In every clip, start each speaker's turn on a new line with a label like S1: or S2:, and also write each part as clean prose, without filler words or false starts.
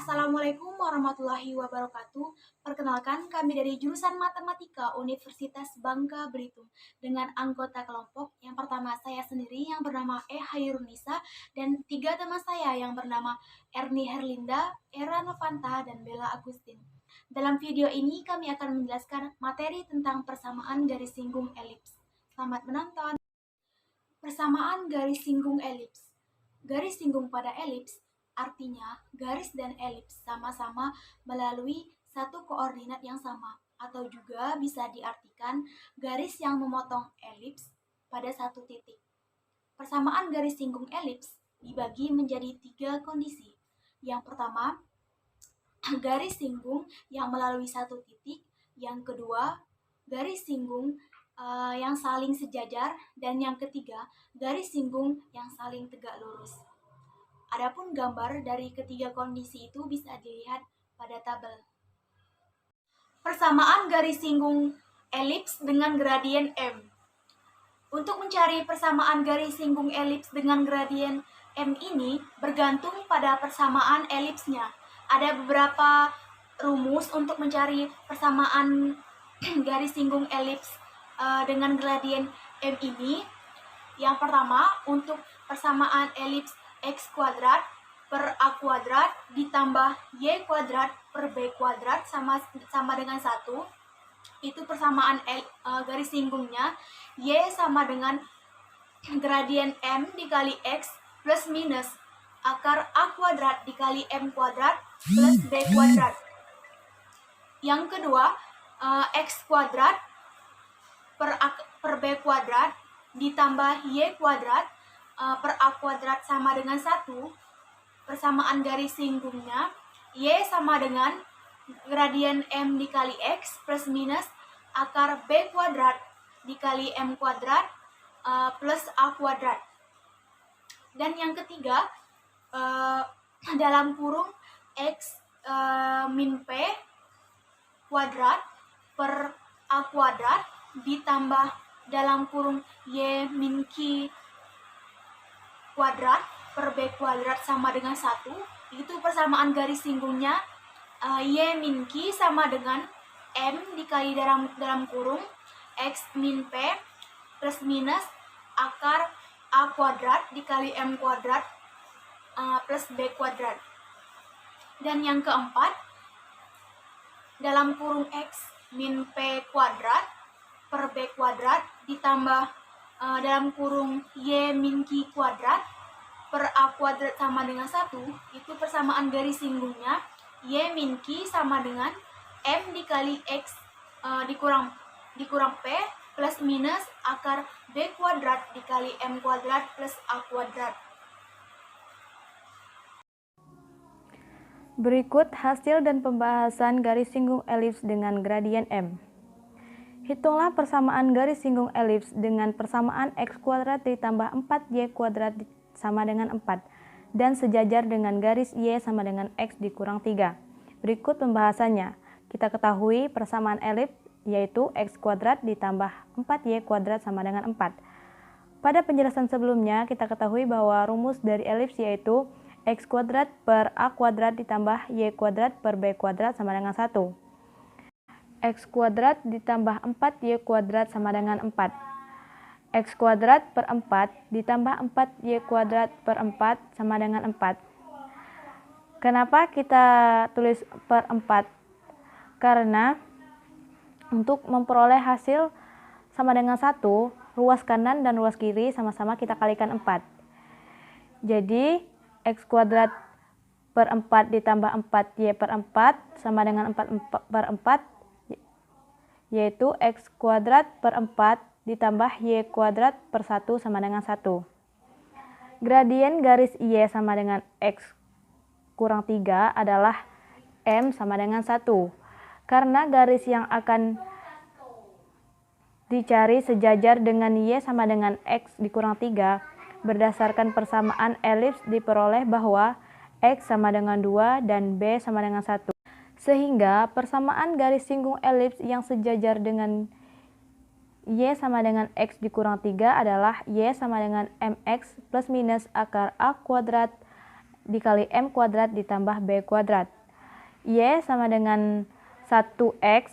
S1: Assalamualaikum warahmatullahi wabarakatuh. Perkenalkan, kami dari jurusan Matematika Universitas Bangka Belitung dengan anggota kelompok. Yang pertama saya sendiri yang bernama Hairunisa dan tiga teman saya yang bernama Erni Herlinda, Era Novanta, dan Bella Agustin. Dalam video ini kami akan menjelaskan materi tentang persamaan garis singgung elips. Selamat menonton. Persamaan garis singgung elips. Garis singgung pada elips artinya garis dan elips sama-sama melalui satu koordinat yang sama, atau juga bisa diartikan garis yang memotong elips pada satu titik. Persamaan garis singgung elips dibagi menjadi tiga kondisi. Yang pertama, garis singgung yang melalui satu titik. Yang kedua, garis singgung yang saling sejajar. Dan yang ketiga, garis singgung yang saling tegak lurus. Adapun gambar dari ketiga kondisi itu bisa dilihat pada tabel. Persamaan garis singgung elips dengan gradien M. Untuk mencari persamaan garis singgung elips dengan gradien M ini bergantung pada persamaan elipsnya. Ada beberapa rumus untuk mencari persamaan garis singgung elips dengan gradien M ini. Yang pertama, untuk persamaan elips X kuadrat per A kuadrat ditambah Y kuadrat per B kuadrat sama dengan 1. Itu persamaan garis singgungnya. Y sama dengan gradien M dikali X plus minus akar A kuadrat dikali M kuadrat plus B kuadrat. Yang kedua, X kuadrat per B kuadrat ditambah Y kuadrat per A kuadrat sama dengan 1. Persamaan garis singgungnya Y sama dengan gradien M dikali X plus minus akar B kuadrat dikali M kuadrat plus A kuadrat. Dan yang ketiga, dalam kurung X min P kuadrat per A kuadrat ditambah dalam kurung Y min Q kuadrat per B kuadrat sama dengan 1. Itu persamaan garis singgungnya. Y min Q sama dengan M dikali dalam kurung X min P plus minus akar A kuadrat dikali M kuadrat plus B kuadrat. Dan yang keempat, dalam kurung X min P kuadrat per B kuadrat ditambah dalam kurung Y min Q kuadrat per A kuadrat sama dengan 1. Itu persamaan garis singgungnya. Y min Q sama dengan M dikali X dikurang P plus minus akar B kuadrat dikali M kuadrat plus A kuadrat.
S2: Berikut hasil dan pembahasan garis singgung elips dengan gradien M. Hitunglah persamaan garis singgung elips dengan persamaan X kuadrat ditambah 4Y kuadrat sama dengan 4 dan sejajar dengan garis Y sama dengan X dikurang 3. Berikut pembahasannya. Kita ketahui persamaan elips yaitu X kuadrat ditambah 4Y kuadrat sama dengan 4. Pada penjelasan sebelumnya kita ketahui bahwa rumus dari elips yaitu X kuadrat per A kuadrat ditambah Y kuadrat per B kuadrat sama dengan 1. X kuadrat ditambah 4Y kuadrat sama dengan 4. X kuadrat per 4 ditambah 4Y kuadrat per 4 sama dengan 4. Kenapa kita tulis per 4? Karena untuk memperoleh hasil sama dengan 1, ruas kanan dan ruas kiri sama-sama kita kalikan 4. Jadi X kuadrat per 4 ditambah 4Y per 4 sama dengan 4 per 4, yaitu X kuadrat per 4 ditambah Y kuadrat per 1 sama dengan 1. Gradien garis Y sama dengan X kurang 3 adalah M sama dengan 1. Karena garis yang akan dicari sejajar dengan Y sama dengan X dikurang 3, berdasarkan persamaan elips diperoleh bahwa X sama dengan 2 dan B sama dengan 1. Sehingga persamaan garis singgung elips yang sejajar dengan Y sama dengan X dikurang 3 adalah Y sama dengan MX plus minus akar A kuadrat dikali M kuadrat ditambah B kuadrat. Y sama dengan 1X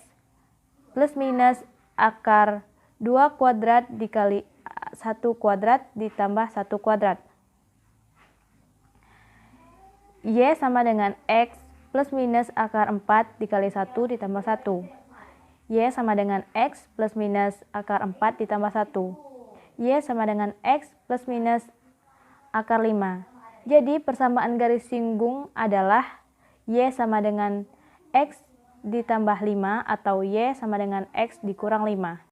S2: plus minus akar 2 kuadrat dikali 1 kuadrat ditambah 1 kuadrat. Y sama dengan X plus minus akar 4 dikali 1 ditambah 1. Y sama dengan X plus minus akar 4 ditambah 1. Y sama dengan X plus minus akar 5. Jadi persamaan garis singgung adalah Y sama dengan X ditambah 5 atau Y sama dengan X dikurang 5.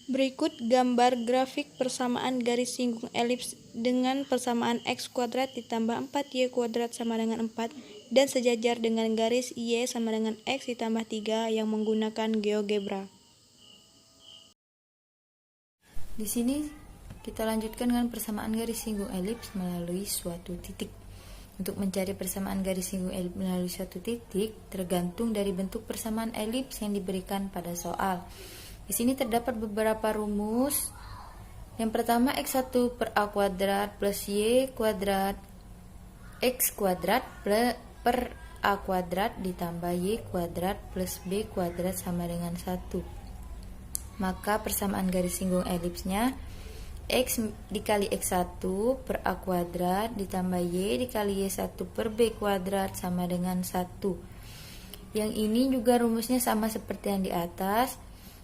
S2: Berikut gambar grafik persamaan garis singgung elips dengan persamaan X kuadrat ditambah 4Y kuadrat sama dengan 4 dan sejajar dengan garis Y sama dengan X ditambah 3 yang menggunakan GeoGebra.
S3: Di sini kita lanjutkan dengan persamaan garis singgung elips melalui suatu titik. Untuk mencari persamaan garis singgung elips melalui suatu titik tergantung dari bentuk persamaan elips yang diberikan pada soal. Di sini terdapat beberapa rumus. Yang pertama X1 per A kuadrat plus Y kuadrat X kuadrat per A kuadrat ditambah Y kuadrat plus B kuadrat sama dengan 1. Maka persamaan garis singgung elipsnya X dikali X1 per A kuadrat ditambah Y dikali Y1 per B kuadrat sama dengan 1. Yang ini juga rumusnya sama seperti yang di atas.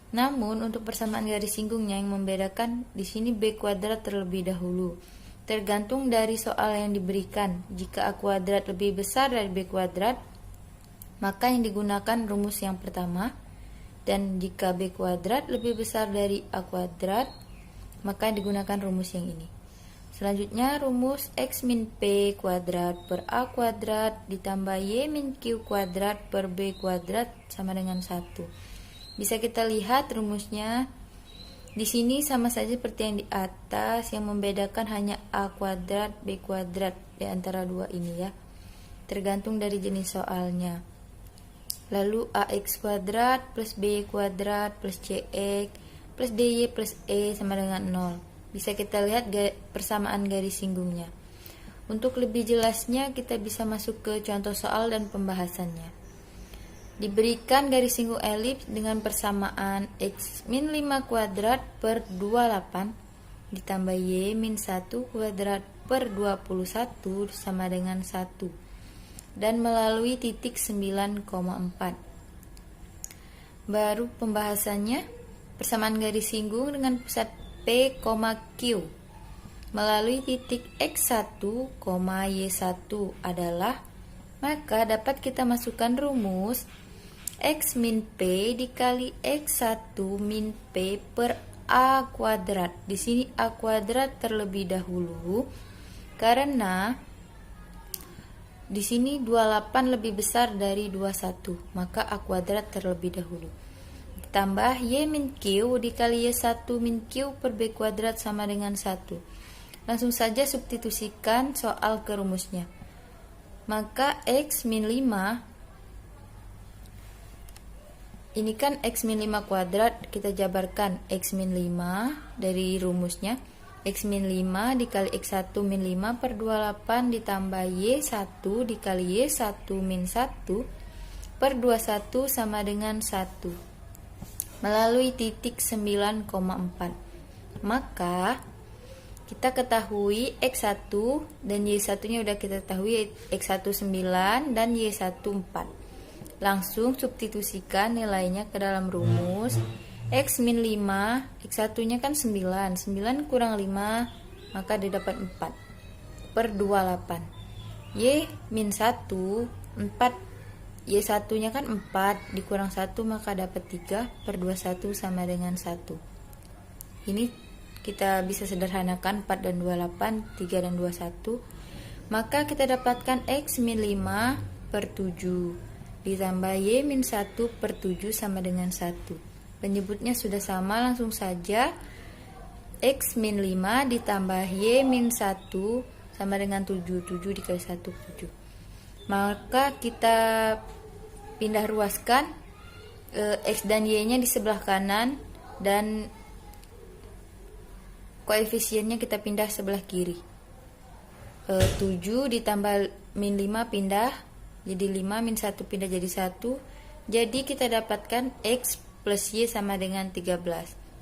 S3: Namun untuk persamaan garis singgungnya yang membedakan di sini B kuadrat terlebih dahulu. Tergantung dari soal yang diberikan. Jika A kuadrat lebih besar dari B kuadrat, maka yang digunakan rumus yang pertama. Dan jika B kuadrat lebih besar dari A kuadrat, maka yang digunakan rumus yang ini. Selanjutnya rumus X min P kuadrat per A kuadrat ditambah Y min Q kuadrat per B kuadrat sama dengan 1. Bisa kita lihat rumusnya di sini sama saja seperti yang di atas, yang membedakan hanya A kuadrat B kuadrat di antara dua ini ya. Tergantung dari jenis soalnya. Lalu AX kuadrat plus BY kuadrat plus CX plus DY plus E sama dengan 0. Bisa kita lihat persamaan garis singgungnya. Untuk lebih jelasnya kita bisa masuk ke contoh soal dan pembahasannya. Diberikan garis singgung elips dengan persamaan X min 5 kuadrat per 28 ditambah Y min 1 kuadrat per 21 sama dengan 1 dan melalui titik 9,4. Baru pembahasannya, persamaan garis singgung dengan pusat P, Q melalui titik X1, Y1 adalah, maka dapat kita masukkan rumus X min P dikali X1 min P per A kuadrat. Di sini A kuadrat terlebih dahulu karena di sini 28 lebih besar dari 21, maka A kuadrat terlebih dahulu. Tambah Y min Q dikali Y1 min Q per B kuadrat sama dengan 1. Langsung saja substitusikan soal ke rumusnya. Maka X min 5, ini kan X min 5 kuadrat, kita jabarkan X min 5 dari rumusnya. X min 5 dikali X1 min 5 per 28 ditambah Y1 dikali Y1 min 1 per 21 sama dengan 1. Melalui titik 9,4. Maka kita ketahui X1 dan Y1 nya udah kita ketahui, X1 9 dan Y1 4. Langsung substitusikan nilainya ke dalam rumus. X min 5, X1 nya kan 9, 9 kurang 5 maka didapat 4 per 28. Y min 1, 4, Y1 nya kan 4 dikurang 1 maka dapat 3 per 21 sama dengan 1. Ini kita bisa sederhanakan 4 dan 28, 3 dan 21. Maka kita dapatkan X min 5 per 7 ditambah Y min 1 per 7 sama dengan 1. Penyebutnya sudah sama, langsung saja X min 5 ditambah Y min 1 sama dengan 7. 7 dikali 1, 7. Maka kita pindah ruaskan X dan Y nya di sebelah kanan dan koefisiennya kita pindah sebelah kiri. 7 ditambah min 5 pindah jadi 5, min 1 pindah jadi 1. Jadi kita dapatkan X plus Y sama dengan 13.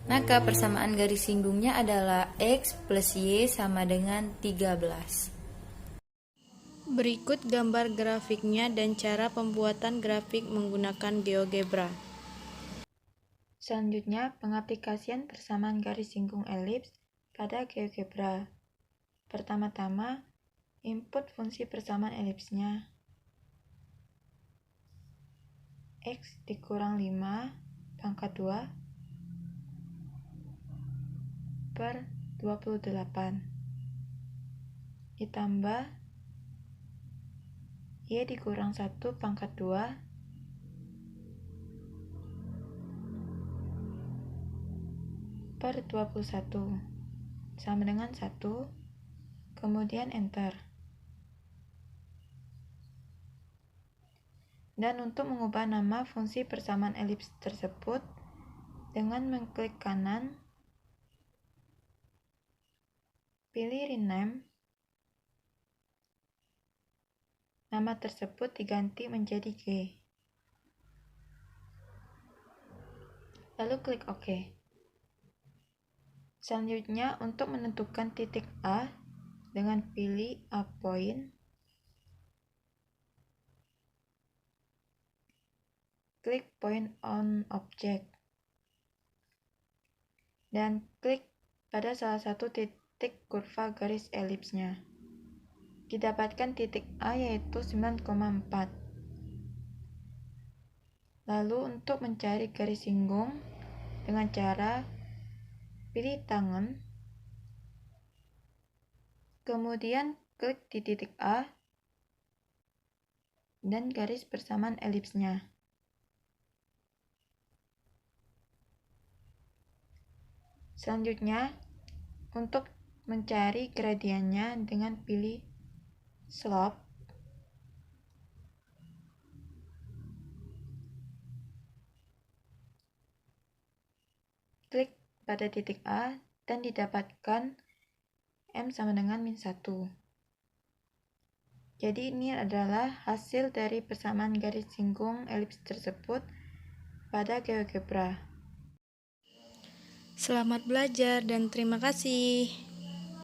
S3: Maka persamaan garis singgungnya adalah X plus Y sama dengan 13.
S2: Berikut gambar grafiknya dan cara pembuatan grafik menggunakan GeoGebra.
S3: Selanjutnya, pengaplikasian persamaan garis singgung elips pada GeoGebra. Pertama-tama, input fungsi persamaan elipsnya. X dikurang 5 pangkat 2 per 28 ditambah Y dikurang 1 pangkat 2 per 21 sama dengan 1, kemudian enter. Dan untuk mengubah nama fungsi persamaan elips tersebut, dengan mengklik kanan, pilih rename, nama tersebut diganti menjadi G. Lalu klik OK. Selanjutnya, untuk menentukan titik A, dengan pilih A point, klik point on object, dan klik pada salah satu titik kurva garis elipsnya. Didapatkan titik A yaitu 9,4. Lalu untuk mencari garis singgung dengan cara pilih tangan, kemudian klik di titik A dan garis persamaan elipsnya. Selanjutnya, untuk mencari gradiennya dengan pilih slope, klik pada titik A dan didapatkan M sama dengan min 1. Jadi ini adalah hasil dari persamaan garis singgung elips tersebut pada GeoGebra.
S2: Selamat belajar dan terima kasih.